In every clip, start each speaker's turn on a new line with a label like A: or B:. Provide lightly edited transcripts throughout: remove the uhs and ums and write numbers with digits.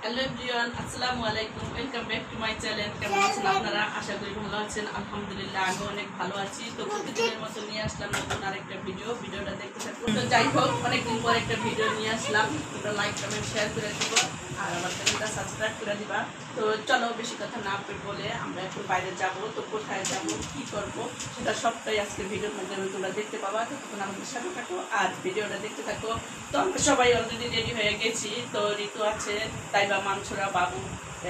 A: Hello everyone, আসসালামু আলাইকুম। Welcome back to my channel. কেমন আছেন আপনারা? আশা করি ভালো আছেন। আলহামদুলিল্লাহ আমি অনেক ভালো আছি। তো প্রতিদিনের মতো নিয়ে আসলাম নতুন আরেকটা ভিডিওটা দেখতে থাকুন। তো যাই হোক, অনেকদিন পর একটা ভিডিও নিয়ে আসলাম। তোমরা লাইক কমেন্ট শেয়ার করে দিবো আর আমার চ্যানেলটা সাবস্ক্রাইব করে দিবা। তো চলো বেশি কথা না বলে আমরা একটু বাইরে যাব। তো কোথায় যাব, কী করবো, সেটা সবটাই আজকে ভিডিওর মাধ্যমে তোমরা দেখতে পাবা। তখন আমাদের সাথে থাকো আর ভিডিওটা দেখতে থাকো। তো আমরা সবাই অলরেডি রেডি হয়ে গেছি। তো ঋতু আছে, তাইবা, মানসুরা, বাবু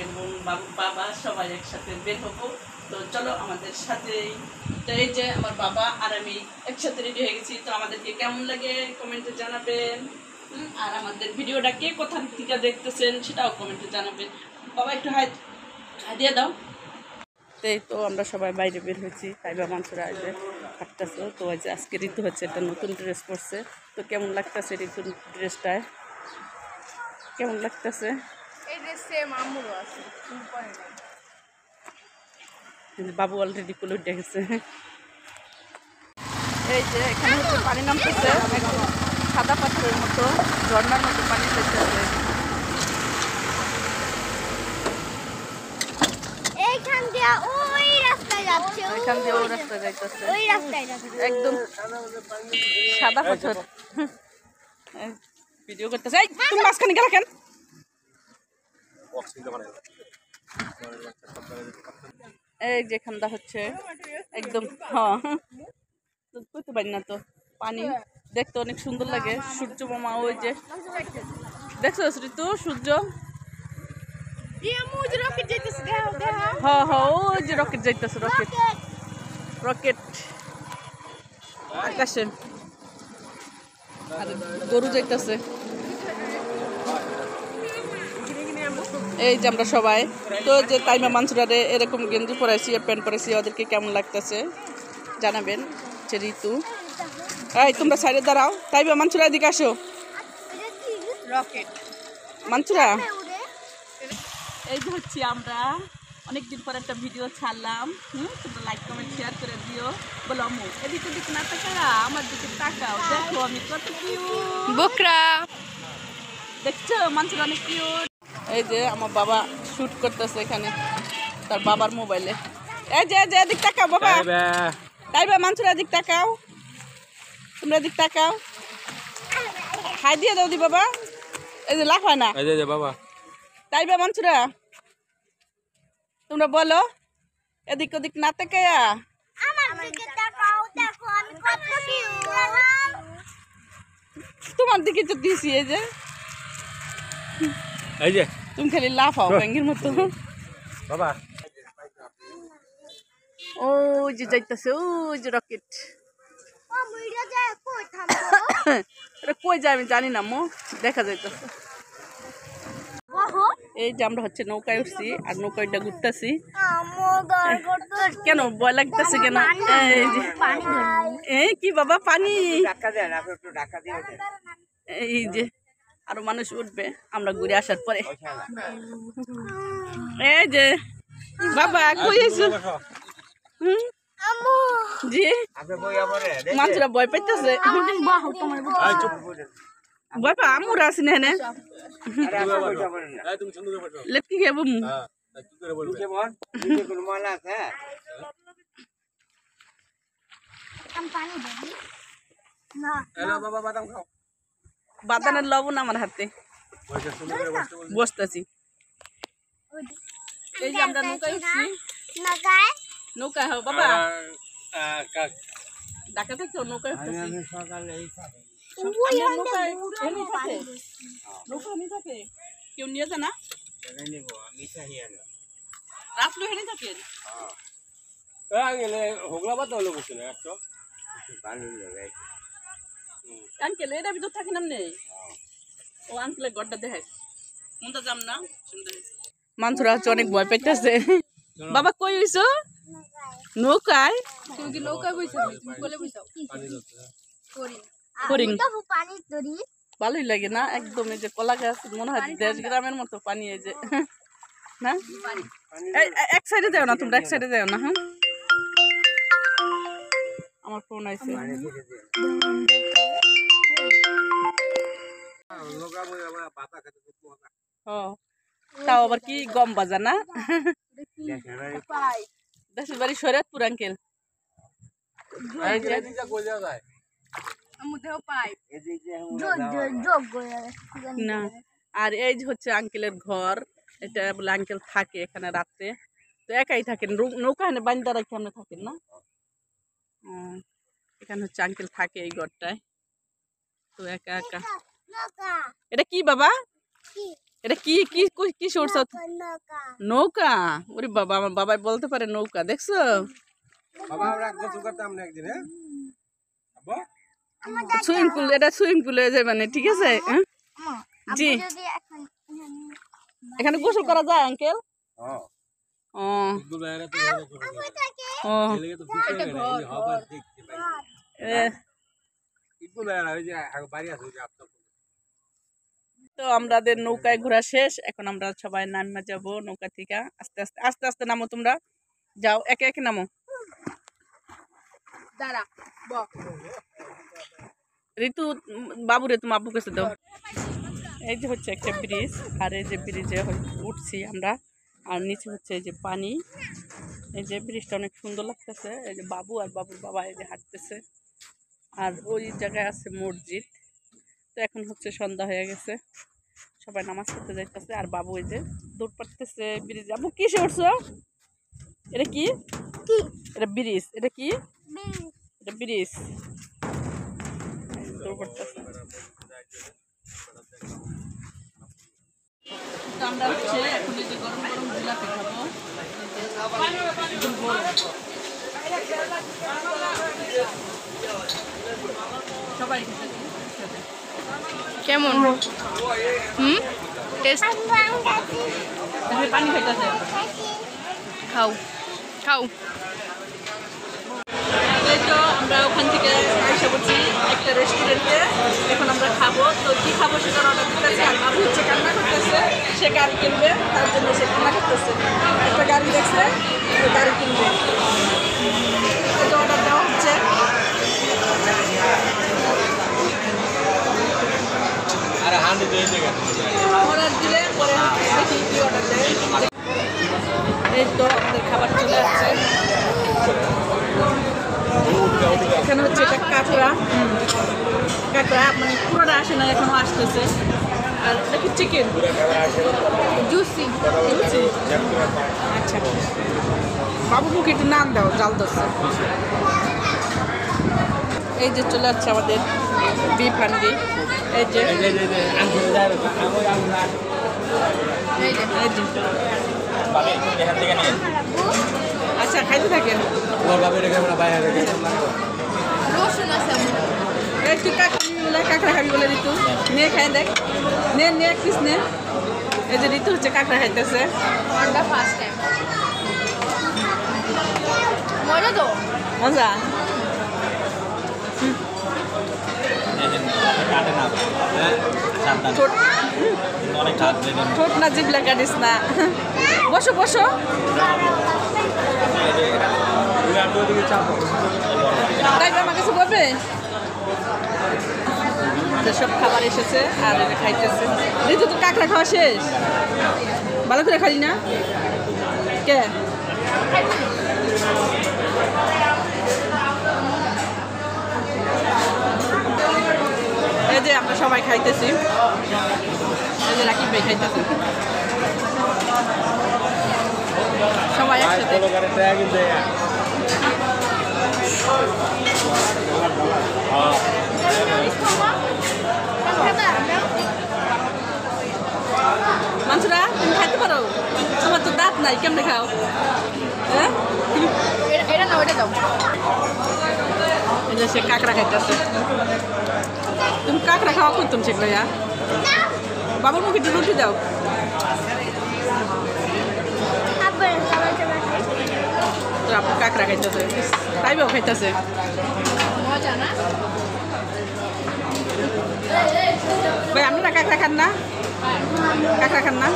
A: এবং বাবুর বাবা সবাই একসাথে বের হবো। তো চলো আমাদের সাথেই। তো এই যে আমার বাবা আর আমি একসাথে রেডি হয়ে গেছি। তো আমাদেরকে কেমন লাগে কমেন্টে জানাবেন। আর আমাদের ভিডিওটা কে কোথা থেকে দেখতেছেন সেটাও কমেন্টে জানাবেন। বাবা একটু হাই দিয়ে দাও। এই তো আমরা সবাই বাইরে বের হয়েছি। তাইবা মানসুরা আসবে হাঁটতেছে। তো ওই যে আজকে ঋতু হচ্ছে একটা নতুন ড্রেস পরছে। তো কেমন লাগতেছে ঋতুর ড্রেসটায়? কেমন লাগতেছে?
B: এই যে সেম আমুরও আছে পরে নাই।
A: বাবু অলরেডি কুলে উঠে গেছে। এই যে এখানে হচ্ছে পানি নামতেছে, সাদা পাথরের মতো ঝর্ণার মতো পানি পড়তেছে।
B: এইখান দিয়ে ওই রাস্তায় যাচ্ছে,
A: ওইখান দিয়ে ওই রাস্তায় যাইতেছে,
B: ওই রাস্তায় যাচ্ছে
A: একদম সাদা পাথর। ভিডিও করতেছে। এই তুমি মাঝখানে গেলা কেন? এই যেখানটা হচ্ছে একদম করতে পারি না। তো পানি দেখতে অনেক সুন্দর লাগে। সূর্য মামা ওই যে দেখছো ঋতু সূর্য, হ্যাঁ হ্যাঁ ওই যে রকেট যাইতেছে, রকেট রকেট আকাশে। আর গরু যাইতেছে। এই যে আমরা সবাই তো যে তাইমা মানসুরারে এরকম গেঞ্জি পরাইছি, প্যান্ট পরাইছি, ওদেরকে কেমন লাগতেছে জানাবেন। যে ঋতু, এই তোমরা সাইডে দাঁড়াও। তাইবা মানসুরা এদিকে আসো।
B: রকেট
A: মানসুরা, এই যে হচ্ছি আমরা অনেকদিন পর একটা ভিডিও ছাড়লাম। তোমরা লাইক কমেন্ট শেয়ার করে দিও। বলো আম্মু এদিকে দিকে না তাকারা আমার দিকে তাকাও, দেখো আমি কত কিউট।
B: বকরা
A: দেখছো মানসুরা অনেক কিউট। এই যে আমার বাবা শুট করতেছে এখানে তার বাবার মোবাইলে। এই যে এদিক তাকাও বাবা। তাইবা মানসুরা এদিক তাকাও, তোমরা এদিক তাকাও। হাই দিয়ে দাও দি বাবা। এই যে লাখ হয় না
C: বাবা।
A: তাইবা মানসুরা তোমরা বলো এদিক ওদিক না তাকায়া তোমার দিকে তো দিছি। এই যে তুমি খালি লাফাও ব্যাঙ্গের মতো
C: বাবা।
A: ওই যে যাইতেছে, ওই যে রকেট। এটা কই যায় আমি জানি না মো, দেখা যাইতেছে। এই যে আমরা হচ্ছে নৌকায় উঠছি আর নৌকাটা ঘুরতেছি। কেন ভয় লাগতেছে কেন? এই কি বাবা পানি, এই যে আরো মানুষ উঠবে আমরা ঘুরে আসার পরে। এই যে বাবা কই আছো? জি মানুষরা ভয় পাইতেছে। ভয় পা আমুর আছি না এনে লেটকি খাবো। বাদানের লবণ আমার হাতে, বসতেছি। এই যে আমরা নৌকায় উঠছি। নৌকায় হো বাবা, ঢাকা থেকে নৌকায় উঠতেছি। থাকে কেউ নিয়ে যায় না, রাত্রে হেনে থাকেন। আঙ্কেল এটার ভিতর থাকি নাম নেই। ও আঙ্কেলের ঘরটা দেখাই মনটা যাম না। মানসুরা হচ্ছে অনেক ভয় পাইতেছে। বাবা কই হইছো? নৌকায়।
B: তুমি কি নৌকায় বইছো? কোলে বইছো?
A: হরিণ ভালোই লাগে না একদম। এই যে কলা গাছ মনে হয় দেশ গ্রামের মতো পানি। এই যে না এক সাইডে যাও না তোমরা, এক সাইডে যাও না। হ্যাঁ আমার ফোন আইছে। তাও আবার কি গম বাজা না? দেশের বাড়ি শরীয়তপুর আঙ্কেল। না, আর এই যে হচ্ছে আঙ্কেলের ঘর। এটা বলে আঙ্কেল থাকে এখানে রাত্রে, তো একাই থাকেন। নৌকা এনে বান্দা রাখি আমরা থাকেন না। এখানে হচ্ছে আঙ্কেল থাকে এই ঘরটায়, তো একা একা। এটা কি বাবা? এটা কি কি কি সরষ? নৌকা? ওরে বাবা, আমার বাবাই বলতে পারে নৌকা, দেখছো? সুইমিং পুল, এটা সুইমিং পুল হয়ে যায় মানে, ঠিক আছে। জি, এখানে গোসল করা যায় আঙ্কেল? তো আমাদের নৌকায় ঘোরা শেষ, এখন আমরা সবাই নামা যাবো নৌকা থেকে। আস্তে আস্তে আস্তে আস্তে নামো, তোমরা যাও, একে একে নামো।
B: দাঁড়া
A: ঋতু বাবুরে তুমি আব্বু কাছে দাও। এই যে হচ্ছে একটা ব্রিজ, আর এই যে ব্রিজে উঠছি আমরা, আর নিচে হচ্ছে এই যে পানি। এই যে ব্রিজটা অনেক সুন্দর লাগতেছে। এই যে বাবু আর বাবুর বাবা এই যে হাঁটতেছে, আর ওই জায়গায় আছে মসজিদ। তো এখন হচ্ছে সন্ধ্যা হয়ে গেছে, সবাই নামাজ পড়তে যাইতেছে, আর বাবু এই যে দৌড় পাড়তেছে ব্রিজ। আব্বু কিসে উঠছো? এটা কি? এটা ব্রিজ। এটা কি? এটা ব্রিজ। দৌড় পাড়তেছে। আমরা হচ্ছে এখন এই যে গরম গরম জিলাপি খাবো। সবাই
B: কেমন? টেস্ট?
A: পানি খাইতেছে।
B: খাও খাও।
A: তো আমরা ওখান থেকে আইসা বলছি একটা রেস্টুরেন্টে, এখন আমরা খাবো। তো কি খাবো সেটা অর্ডার দিতেছে, আর বাবু হচ্ছে কান্না করতেছে, সে গাড়ি কিনবে, তার জন্য সে কান্না করতেছে। একটা গাড়ি দেখছে, গাড়ি কিনবে, অর্ডার দেওয়া হচ্ছে। অর্ডার দিলে পরে দেখি কি অর্ডার দেয়। এই তো আমাদের খাবার চলে আসছে। এখানে হচ্ছে এটা কাঁকড়া, কাঁকড়া মানে পুরোটা আসে না, এখনো আসতেছে। আর এটা কি চিকেন?
B: জুসি।
A: আচ্ছা, বাবু মুখে একটু নাম দাও, জাল দোষ। এই যে চলে আসছে আমাদের বিফ হান্ডি। এই যে আচ্ছা, খাইতে থাকেন। একটু কাঁকড়া খাবি বলে ঋতু নিয়ে খাই, দেখ নে এক পিস নে। এই যে ঋতু হচ্ছে কাঁকড়া খাইতেছে। মজা। ঠোঁট না জিবলা কাটিস না। বসো বসো। তাই আমার কাছে বলবে। সব খাবার এসেছে আর এটা খাইতেছে। ঋতু তো কাঁকড়া খাওয়া শেষ, ভালো করে খালি না কে? এই যে আমরা সবাই খাইতেছি, এই যে রাকিব ভাই খাইতেছে, সবাই একসাথে। মানুষরা তুমি খাইতে পারো? তোমার তো দাঁত নাই, কেমনে খাও? হ্যাঁ,
B: এটা নাও, এটা দাও।
A: এই যে সে কাঁকড়া খাইতেছে। তুমি কাঁকড়া খাওয়া করতাম সেগুলো। বাবার মুখে একটু রুটি দাও। তো আপনি কাঁকড়া খাইতেছে, তাইবাও খাইতেছে।
B: মজা না?
A: ভাই আপনারা কাঁকড়া খান না? কাঁকড়া খান না?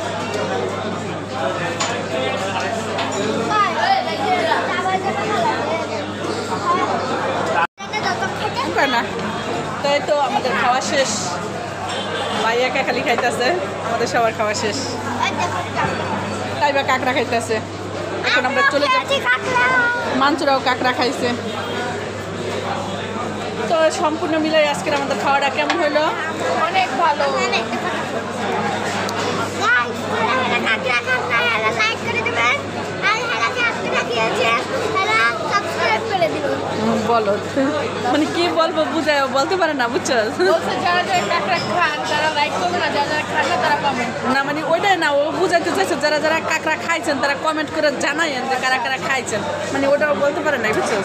A: না, তাই তো আমাদের খাওয়া শেষ। ভাই একা খালি খাইতেছে, আমাদের সবার খাওয়া শেষ। তাই বা কাঁকড়া খাইতেছে, এখন আমরা চলে যাচ্ছি। মাঞ্চুরাও কাঁকড়া খাইছে। তো সম্পূর্ণ মিলে আজকের আমাদের খাওয়াটা কেমন হলো?
B: অনেক ভালো।
A: বলো, মানে কি বলবো বুঝায় বলতে পারে না, বুঝছো?
B: বলছে যারা যারা কাঁকড়া খান তারা লাইক করবে না, যারা যারা খান না তারা কমেন্ট।
A: না মানে ওইটাই না, ও বুঝাইতে চাইছে যারা যারা কাঁকড়া খাইছেন তারা কমেন্ট করে জানাইন যে কারা কারা খাইছেন, মানে ওটাও বলতে পারে না, বুঝছো?